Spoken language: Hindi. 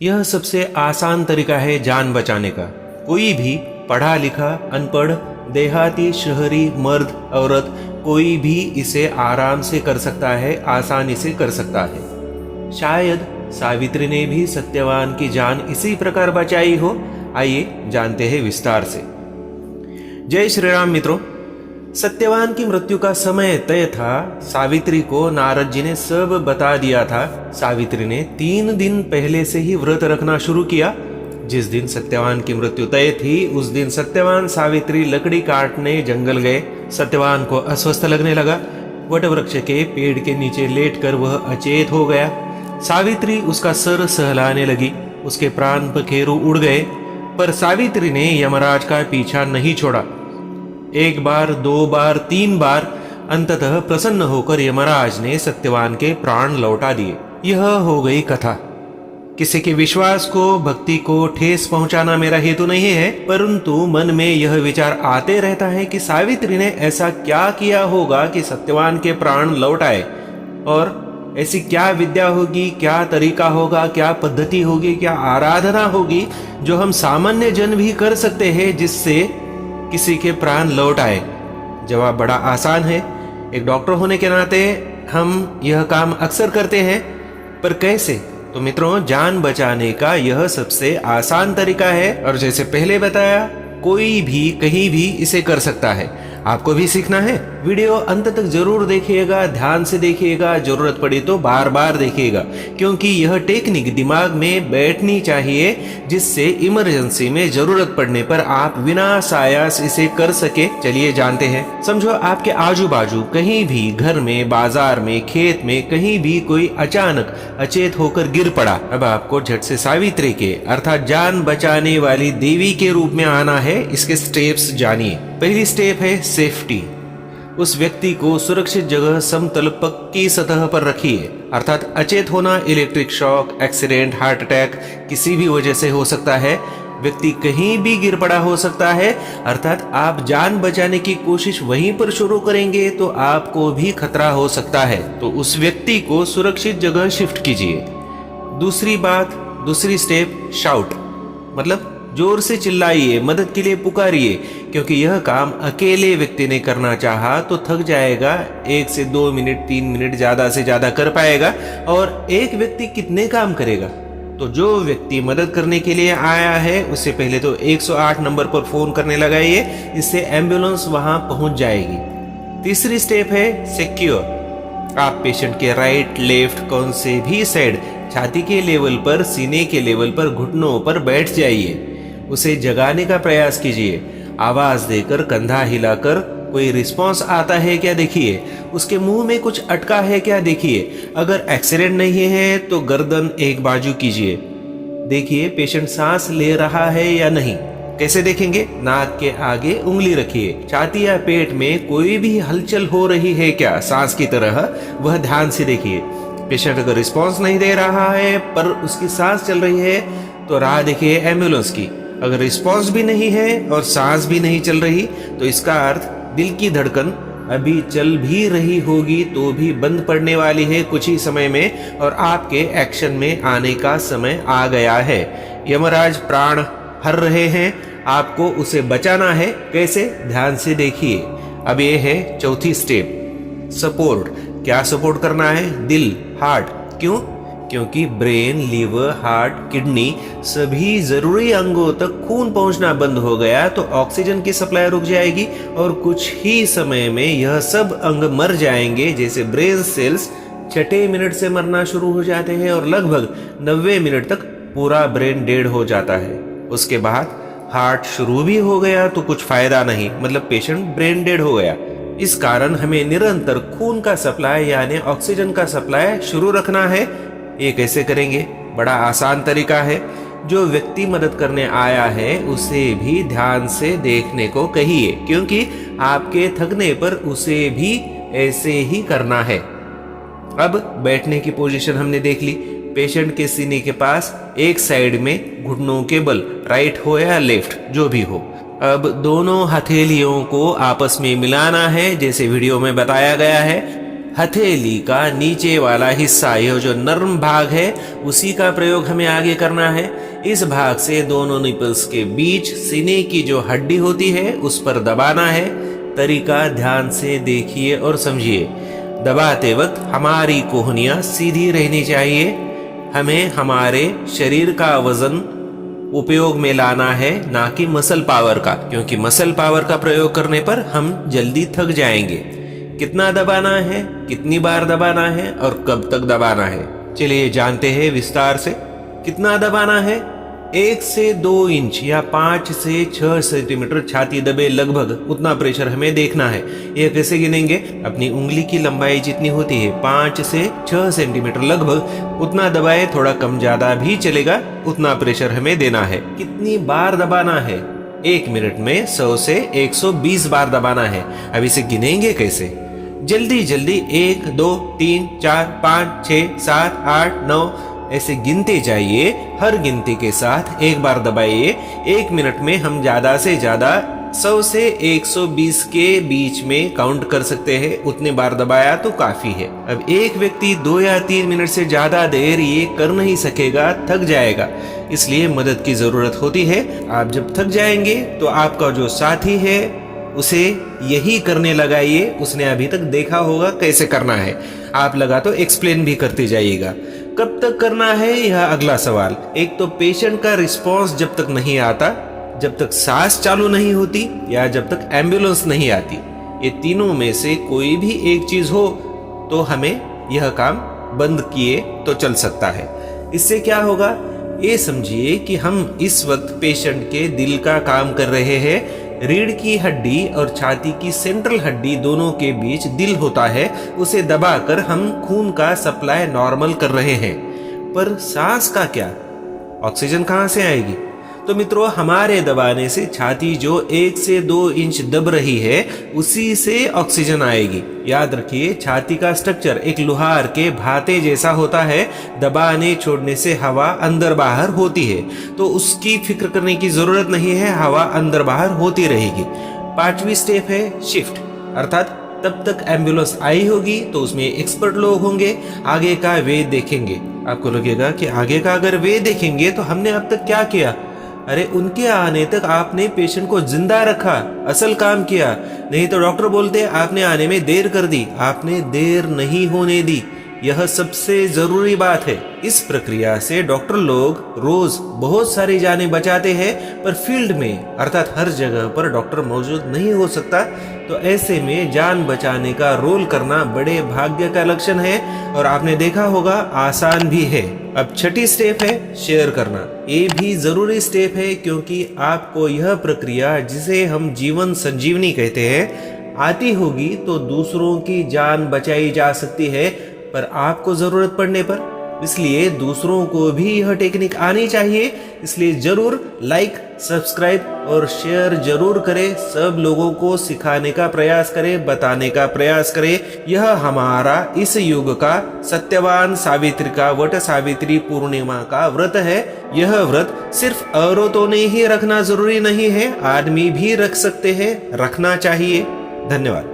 यह सबसे आसान तरीका है जान बचाने का। कोई भी पढ़ा लिखा, अनपढ़, देहाती, शहरी, मर्द, औरत, कोई भी इसे आराम से कर सकता है, आसानी से कर सकता है। शायद सावित्री ने भी सत्यवान की जान इसी प्रकार बचाई हो। आइए जानते हैं विस्तार से। जय श्री राम मित्रों। सत्यवान की मृत्यु का समय तय था। सावित्री को नारद जी ने सब बता दिया था। सावित्री ने 3 दिन पहले से ही व्रत रखना शुरू किया। जिस दिन सत्यवान की मृत्यु तय थी, उस दिन सत्यवान सावित्री लकड़ी काटने जंगल गए। सत्यवान को अस्वस्थ लगने लगा। वटवृक्ष के पेड़ के नीचे लेटकर वह अचेत हो गया। सावित्री उसका सर सहलाने लगी। उसके प्राण पखेरु उड़ गए, पर सावित्री ने यमराज का पीछा नहीं छोड़ा। 1 बार, 2 बार, 3 बार, अंततः प्रसन्न होकर यमराज ने सत्यवान के प्राण लौटा दिए। यह हो गई कथा। किसी के विश्वास को, भक्ति को ठेस पहुंचाना मेरा हेतु नहीं है, परंतु मन में यह विचार आते रहता है कि सावित्री ने ऐसा क्या किया होगा कि सत्यवान के प्राण लौट आए, और ऐसी क्या विद्या होगी, क्या तरीका होगा, क्या पद्धति होगी, क्या आराधना होगी जो हम सामान्य जन भी कर सकते हैं, जिससे किसी के प्राण लौट आए। जवाब बड़ा आसान है। एक डॉक्टर होने के नाते हम यह काम अक्सर करते हैं, पर कैसे? तो मित्रों, जान बचाने का यह सबसे आसान तरीका है, और जैसे पहले बताया, कोई भी कहीं भी इसे कर सकता है। आपको भी सीखना है? वीडियो अंत तक जरूर देखिएगा, ध्यान से देखिएगा, जरूरत पड़ी तो बार बार देखिएगा, क्योंकि यह टेक्निक दिमाग में बैठनी चाहिए, जिससे इमरजेंसी में जरूरत पड़ने पर आप बिना सायास इसे कर सके। चलिए जानते हैं। समझो आपके आजू बाजू कहीं भी, घर में, बाजार में, खेत में, कहीं भी कोई अचानक अचेत होकर गिर पड़ा। अब आपको झट से सावित्री के अर्थात जान बचाने वाली देवी के रूप में आना है। इसके स्टेप्स जानिए। पहली स्टेप है सेफ्टी। उस व्यक्ति को सुरक्षित जगह, समतल पक्की सतह पर रखिए। अर्थात अचेत होना, electric shock, accident, heart attack किसी भी वजह से हो सकता है। व्यक्ति कहीं भी गिर पड़ा हो सकता है, अर्थात आप जान बचाने की कोशिश वहीं पर शुरू करेंगे तो आपको भी खतरा हो सकता है। तो उस व्यक्ति को सुरक्षित जगह शिफ्ट कीजिए। दूसरी स्टेप, शाउट, मतलब जोर से चिल्लाइए, मदद के लिए पुकारिए, क्योंकि यह काम अकेले व्यक्ति ने करना चाहा तो थक जाएगा। 1 से 2 मिनट, 3 मिनट ज्यादा से ज्यादा कर पाएगा, और एक व्यक्ति कितने काम करेगा? तो जो व्यक्ति मदद करने के लिए आया है, उससे पहले तो 108 नंबर पर फोन करने लगाइए, इससे एम्बुलेंस वहां पहुंच जाएगी। तीसरी स्टेप है सिक्योर। आप पेशेंट के राइट, लेफ्ट, कौन से भी साइड, छाती के लेवल पर, सीने के लेवल पर, घुटनों पर बैठ जाइए। उसे जगाने का प्रयास कीजिए। आवाज देकर, कंधा हिलाकर कोई रिस्पांस आता है क्या देखिए। उसके मुंह में कुछ अटका है क्या देखिए। अगर एक्सीडेंट नहीं है तो गर्दन एक बाजू कीजिए। देखिए पेशेंट सांस ले रहा है या नहीं। कैसे देखेंगे? नाक के आगे उंगली रखिए। छाती या पेट में कोई भी हलचल हो रही है क्या, सांस की तरह, वह ध्यान से देखिए। पेशेंट अगर रिस्पांस नहीं दे रहा है पर उसकी सांस चल रही है तो राह देखिए एम्बुलेंस की। अगर रिस्पांस भी नहीं है और सांस भी नहीं चल रही तो इसका अर्थ दिल की धड़कन अभी चल भी रही होगी तो भी बंद पड़ने वाली है कुछ ही समय में, और आपके एक्शन में आने का समय आ गया है। यमराज प्राण हर रहे हैं, आपको उसे बचाना है। कैसे? ध्यान से देखिए। अब ये है चौथी स्टेप, सपोर्ट। क्या सपोर्ट करना है? दिल, हार्ट। क्यों? क्योंकि ब्रेन, लीवर, हार्ट, किडनी सभी जरूरी अंगों तक खून पहुंचना बंद हो गया तो ऑक्सीजन की सप्लाई रुक जाएगी, और कुछ ही समय में यह सब अंग मर जाएंगे। जैसे ब्रेन सेल्स 6 मिनट से मरना शुरू हो जाते हैं और लगभग 90 मिनट तक पूरा ब्रेन डेड हो जाता है। उसके बाद हार्ट शुरू भी हो गया तो कुछ फायदा नहीं, मतलब पेशेंट ब्रेन डेड हो गया। इस कारण हमें निरंतर खून का सप्लाई यानी ऑक्सीजन का सप्लाई शुरू रखना है। ये कैसे करेंगे? बड़ा आसान तरीका है। जो व्यक्ति मदद करने आया है उसे भी ध्यान से देखने को कहिए, क्योंकि आपके थकने पर उसे भी ऐसे ही करना है। अब बैठने की पोजीशन हमने देख ली। पेशेंट के सीने के पास एक साइड में घुटनों के बल, राइट हो या लेफ्ट, जो भी हो। अब दोनों हथेलियों को आपस में मिलाना है, जैसे वीडियो में बताया गया है। हथेली का नीचे वाला हिस्सा, यह जो नर्म भाग है, उसी का प्रयोग हमें आगे करना है। इस भाग से दोनों निपल्स के बीच सीने की जो हड्डी होती है उस पर दबाना है। तरीका ध्यान से देखिए और समझिए। दबाते वक्त हमारी कोहनियां सीधी रहनी चाहिए। हमें हमारे शरीर का वजन उपयोग में लाना है, ना कि मसल पावर का, क्योंकि मसल पावर का प्रयोग करने पर हम जल्दी थक जाएंगे। कितना दबाना है, कितनी बार दबाना है और कब तक दबाना है, चलिए जानते हैं विस्तार से। कितना दबाना है? 1 से 2 इंच या 5 से 6 सेंटीमीटर छाती दबे, लगभग उतना प्रेशर हमें देखना है। यह कैसे गिनेंगे? अपनी उंगली की लंबाई जितनी होती है 5 से 6 सेंटीमीटर लगभग, उतना दबाए, थोड़ा कम ज्यादा भी चलेगा, उतना प्रेशर हमें देना है। कितनी बार दबाना है? 1 मिनट में 100 से 120 बार दबाना है। अब इसे गिनेंगे कैसे? जल्दी जल्दी 1 2 3 4 5 6 7 8 9 ऐसे गिनते जाइए। हर गिनती के साथ एक बार दबाइए। 1 मिनट में हम ज्यादा से ज्यादा 100 से 120 के बीच में काउंट कर सकते हैं। उतने बार दबाया तो काफी है। अब एक व्यक्ति 2 या 3 मिनट से ज्यादा देर ये कर नहीं सकेगा, थक जाएगा, इसलिए मदद की जरूरत होती है। आप जब थक जाएंगे तो आपका जो साथी है उसे यही करने लगाइए। उसने अभी तक देखा होगा कैसे करना है, आप लगा तो एक्सप्लेन भी करते जाइएगा। कब तक करना है, यह अगला सवाल। एक तो पेशेंट का रिस्पॉन्स जब तक नहीं आता, जब तक सांस चालू नहीं होती या जब तक एम्बुलेंस नहीं आती, ये तीनों में से कोई भी एक चीज हो तो हमें यह काम बंद किए तो चल सकता है। इससे क्या होगा, ये समझिए कि हम इस वक्त पेशेंट के दिल का काम कर रहे हैं। रीढ़ की हड्डी और छाती की सेंट्रल हड्डी दोनों के बीच दिल होता है, उसे दबाकर हम खून का सप्लाई नॉर्मल कर रहे हैं। पर सांस का क्या? ऑक्सीजन कहां से आएगी? तो मित्रों, हमारे दबाने से छाती जो 1 से 2 इंच दब रही है, उसी से ऑक्सीजन आएगी। याद रखिए, छाती का स्ट्रक्चर एक लोहार के भाते जैसा होता है। दबाने छोड़ने से हवा अंदर बाहर होती है, तो उसकी फिक्र करने की जरूरत नहीं है, हवा अंदर बाहर होती रहेगी। 5वीं स्टेप है शिफ्ट, अर्थात तब तक एम्बुलेंस आई होगी तो उसमें एक्सपर्ट लोग होंगे, आगे का वे देखेंगे। आपको लगेगा कि आगे का अगर वे देखेंगे तो हमने अब तक क्या किया? अरे, उनके आने तक आपने पेशेंट को जिंदा रखा, असल काम किया। नहीं तो डॉक्टर बोलते आपने आने में देर कर दी। आपने देर नहीं होने दी, यह सबसे जरूरी बात है। इस प्रक्रिया से डॉक्टर लोग रोज बहुत सारी जानें बचाते हैं, पर फील्ड में अर्थात हर जगह पर डॉक्टर मौजूद नहीं हो सकता। तो ऐसे में जान बचाने का रोल करना बड़े भाग्य का लक्षण है, और आपने देखा होगा आसान भी है। अब 6ठी स्टेप है शेयर करना। ये भी जरूरी स्टेप है, क्योंकि आपको यह प्रक्रिया, जिसे हम जीवन संजीवनी कहते हैं, आती होगी तो दूसरों की जान बचाई जा सकती है, पर आपको जरूरत पड़ने पर। इसलिए दूसरों को भी यह टेक्निक आनी चाहिए। इसलिए जरूर लाइक, सब्सक्राइब और शेयर जरूर करें। सब लोगों को सिखाने का प्रयास करें, बताने का प्रयास करें। यह हमारा इस युग का सत्यवान सावित्री का वट सावित्री पूर्णिमा का व्रत है। यह व्रत सिर्फ औरतों ने ही रखना जरूरी नहीं है, आदमी भी रख सकते हैं, रखना चाहिए। धन्यवाद।